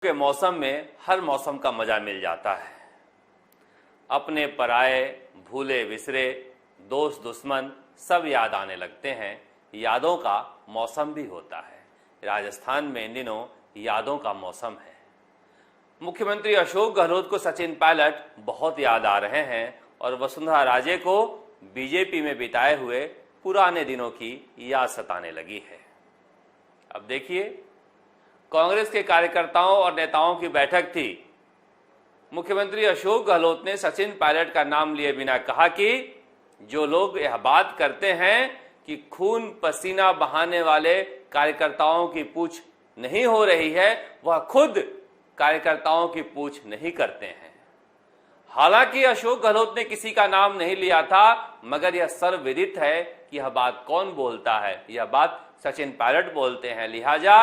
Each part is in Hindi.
के मौसम में हर मौसम का मजा मिल जाता है। अपने पराए, भूले बिसरे, दोस्त दुश्मन सब याद आने लगते हैं। यादों का मौसम भी होता है। राजस्थान में इन दिनों यादों का मौसम है। मुख्यमंत्री अशोक गहलोत को सचिन पायलट बहुत याद आ रहे हैं और वसुंधरा राजे को बीजेपी में बिताए हुए पुराने दिनों की याद सताने लगी है। अब देखिए, कांग्रेस के कार्यकर्ताओं और नेताओं की बैठक थी। मुख्यमंत्री अशोक गहलोत ने सचिन पायलट का नाम लिए बिना कहा कि जो लोग यह बात करते हैं कि खून पसीना बहाने वाले कार्यकर्ताओं की पूछ नहीं हो रही है, वह खुद कार्यकर्ताओं की पूछ नहीं करते हैं। हालांकि अशोक गहलोत ने किसी का नाम नहीं लिया था, मगर यह सर्वविदित है कि यह बात कौन बोलता है। यह बात सचिन पायलट बोलते हैं। लिहाजा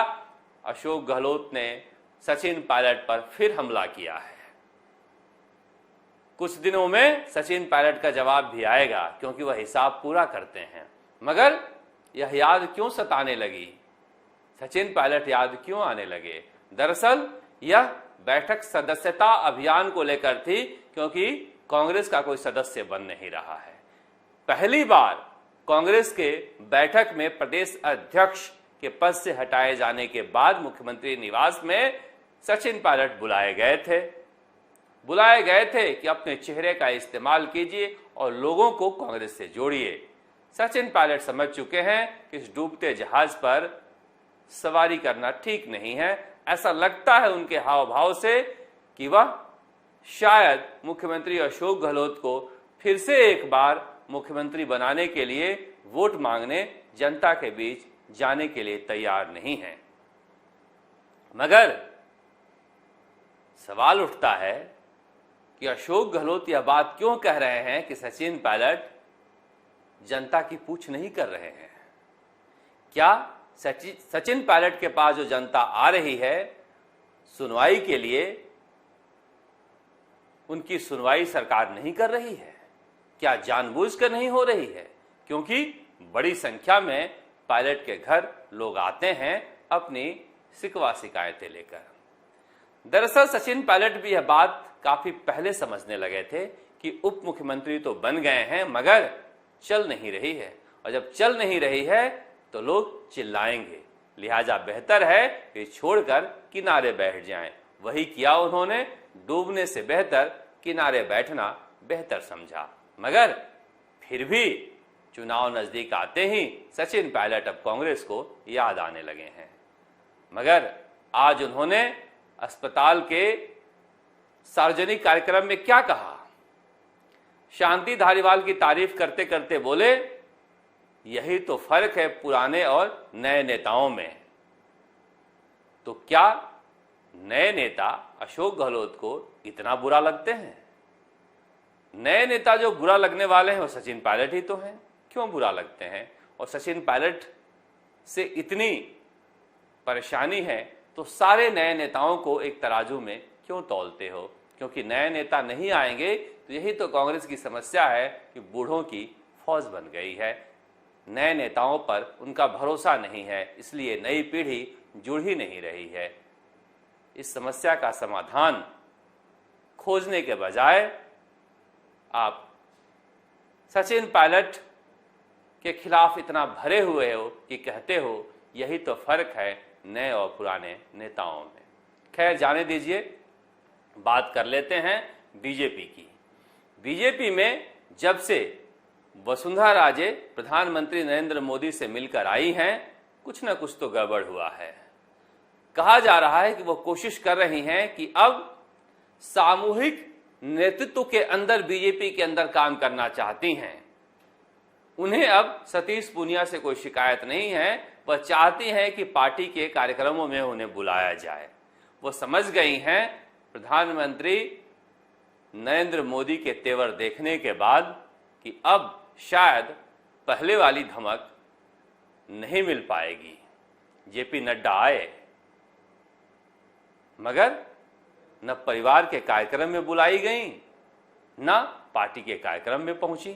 अशोक गहलोत ने सचिन पायलट पर फिर हमला किया है। कुछ दिनों में सचिन पायलट का जवाब भी आएगा, क्योंकि वह हिसाब पूरा करते हैं। मगर यह याद क्यों सताने लगी? सचिन पायलट याद क्यों आने लगे? दरअसल यह बैठक सदस्यता अभियान को लेकर थी, क्योंकि कांग्रेस का कोई सदस्य बन नहीं रहा है। पहली बार कांग्रेस के बैठक में प्रदेश अध्यक्ष के पद से हटाए जाने के बाद मुख्यमंत्री निवास में सचिन पायलट बुलाए गए थे कि अपने चेहरे का इस्तेमाल कीजिए और लोगों को कांग्रेस से जोड़िए। सचिन पायलट समझ चुके हैं कि इस डूबते जहाज पर सवारी करना ठीक नहीं है। ऐसा लगता है उनके हाव भाव से कि वह शायद मुख्यमंत्री अशोक गहलोत को फिर से एक बार मुख्यमंत्री बनाने के लिए वोट मांगने जनता के बीच जाने के लिए तैयार नहीं है। मगर सवाल उठता है कि अशोक गहलोत यह बात क्यों कह रहे हैं कि सचिन पायलट जनता की पूछ नहीं कर रहे हैं? क्या सचिन पायलट के पास जो जनता आ रही है सुनवाई के लिए, उनकी सुनवाई सरकार नहीं कर रही है? क्या जानबूझकर नहीं हो रही है? क्योंकि बड़ी संख्या में पायलट के घर लोग आते हैं अपनी शिकवा शिकायतें लेकर। दरअसल सचिन पायलट भी यह बात काफी पहले समझने लगे थे कि उप मुख्यमंत्री तो बन गए हैं, मगर चल नहीं रही है, और जब चल नहीं रही है तो लोग चिल्लाएंगे। लिहाजा बेहतर है कि छोड़कर किनारे बैठ जाएं। वही किया उन्होंने। डूबने से बेहतर किनारे बैठना बेहतर समझा। मगर फिर भी चुनाव नजदीक आते ही सचिन पायलट अब कांग्रेस को याद आने लगे हैं। मगर आज उन्होंने अस्पताल के सार्वजनिक कार्यक्रम में क्या कहा? शांति धारीवाल की तारीफ करते करते बोले, यही तो फर्क है पुराने और नए नेताओं में। तो क्या नए नेता अशोक गहलोत को इतना बुरा लगते हैं? नए नेता जो बुरा लगने वाले हैं वो सचिन पायलट ही तो हैं। क्यों बुरा लगते हैं? और सचिन पायलट से इतनी परेशानी है तो सारे नए नेताओं को एक तराजू में क्यों तौलते हो? क्योंकि नए नेता नहीं आएंगे तो यही तो कांग्रेस की समस्या है कि बूढ़ों की फौज बन गई है। नए नेताओं पर उनका भरोसा नहीं है, इसलिए नई पीढ़ी जुड़ ही नहीं रही है। इस समस्या का समाधान खोजने के बजाय आप सचिन पायलट के खिलाफ इतना भरे हुए हो कि कहते हो यही तो फर्क है नए और पुराने नेताओं में। खैर, जाने दीजिए, बात कर लेते हैं बीजेपी की। बीजेपी में जब से वसुंधरा राजे प्रधानमंत्री नरेंद्र मोदी से मिलकर आई हैं, कुछ न कुछ तो गड़बड़ हुआ है। कहा जा रहा है कि वो कोशिश कर रही हैं कि अब सामूहिक नेतृत्व के अंदर बीजेपी के अंदर काम करना चाहती हैं। उन्हें अब सतीश पूनिया से कोई शिकायत नहीं है। वह चाहती हैं कि पार्टी के कार्यक्रमों में उन्हें बुलाया जाए। वो समझ गई हैं प्रधानमंत्री नरेंद्र मोदी के तेवर देखने के बाद कि अब शायद पहले वाली धमक नहीं मिल पाएगी। जेपी नड्डा आए, मगर न परिवार के कार्यक्रम में बुलाई गई, न पार्टी के कार्यक्रम में पहुंची।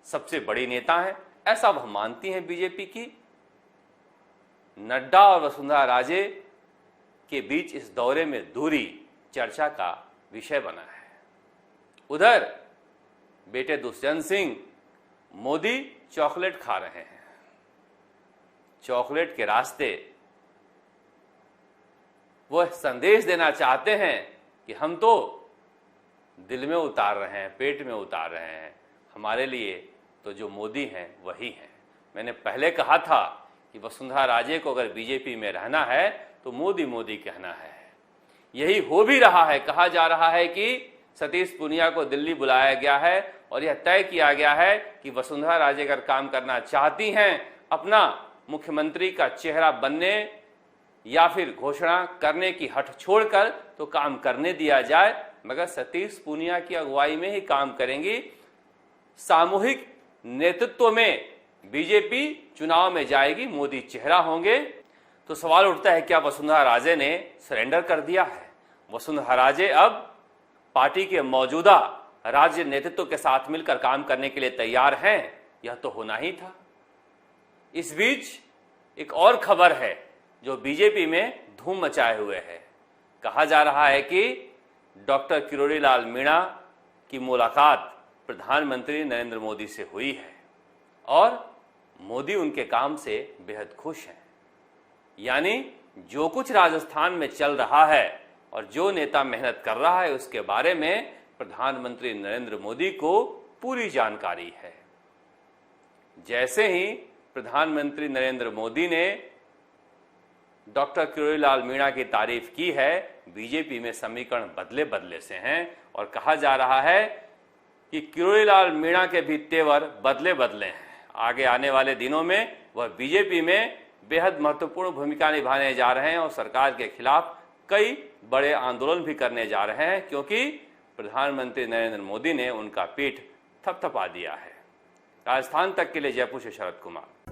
सबसे बड़ी नेता है, ऐसा वह मानती हैं बीजेपी की। नड्डा और वसुंधरा राजे के बीच इस दौरे में दूरी चर्चा का विषय बना है। उधर बेटे दुष्यंत सिंह मोदी चॉकलेट खा रहे हैं। चॉकलेट के रास्ते वह संदेश देना चाहते हैं कि हम तो दिल में उतार रहे हैं, पेट में उतार रहे हैं, हमारे लिए तो जो मोदी हैं वही हैं। मैंने पहले कहा था कि वसुंधरा राजे को अगर बीजेपी में रहना है तो मोदी मोदी कहना है। यही हो भी रहा है। कहा जा रहा है कि सतीश पूनिया को दिल्ली बुलाया गया है और यह तय किया गया है कि वसुंधरा राजे अगर काम करना चाहती हैं, अपना मुख्यमंत्री का चेहरा बनने या फिर घोषणा करने की हट छोड़कर तो काम करने दिया जाए, मगर सतीश पूनिया की अगुवाई में ही काम करेंगी। सामूहिक नेतृत्व में बीजेपी चुनाव में जाएगी, मोदी चेहरा होंगे। तो सवाल उठता है, क्या वसुंधरा राजे ने सरेंडर कर दिया है? वसुंधरा राजे अब पार्टी के मौजूदा राज्य नेतृत्व के साथ मिलकर काम करने के लिए तैयार हैं? यह तो होना ही था। इस बीच एक और खबर है जो बीजेपी में धूम मचाए हुए है। कहा जा रहा है कि डॉक्टर किरोड़ी लाल मीणा की मुलाकात प्रधानमंत्री नरेंद्र मोदी से हुई है और मोदी उनके काम से बेहद खुश हैं। यानी जो कुछ राजस्थान में चल रहा है और जो नेता मेहनत कर रहा है उसके बारे में प्रधानमंत्री नरेंद्र मोदी को पूरी जानकारी है। जैसे ही प्रधानमंत्री नरेंद्र मोदी ने डॉक्टर किरोड़ी लाल मीणा की तारीफ की है, बीजेपी में समीकरण बदले बदले से हैं और कहा जा रहा है कि किरोड़ी लाल मीणा के भी तेवर बदले बदले हैं। आगे आने वाले दिनों में वह बीजेपी में बेहद महत्वपूर्ण भूमिका निभाने जा रहे हैं और सरकार के खिलाफ कई बड़े आंदोलन भी करने जा रहे हैं, क्योंकि प्रधानमंत्री नरेंद्र मोदी ने उनका पीठ थपथपा दिया है। राजस्थान तक के लिए जयपुर से शरद कुमार।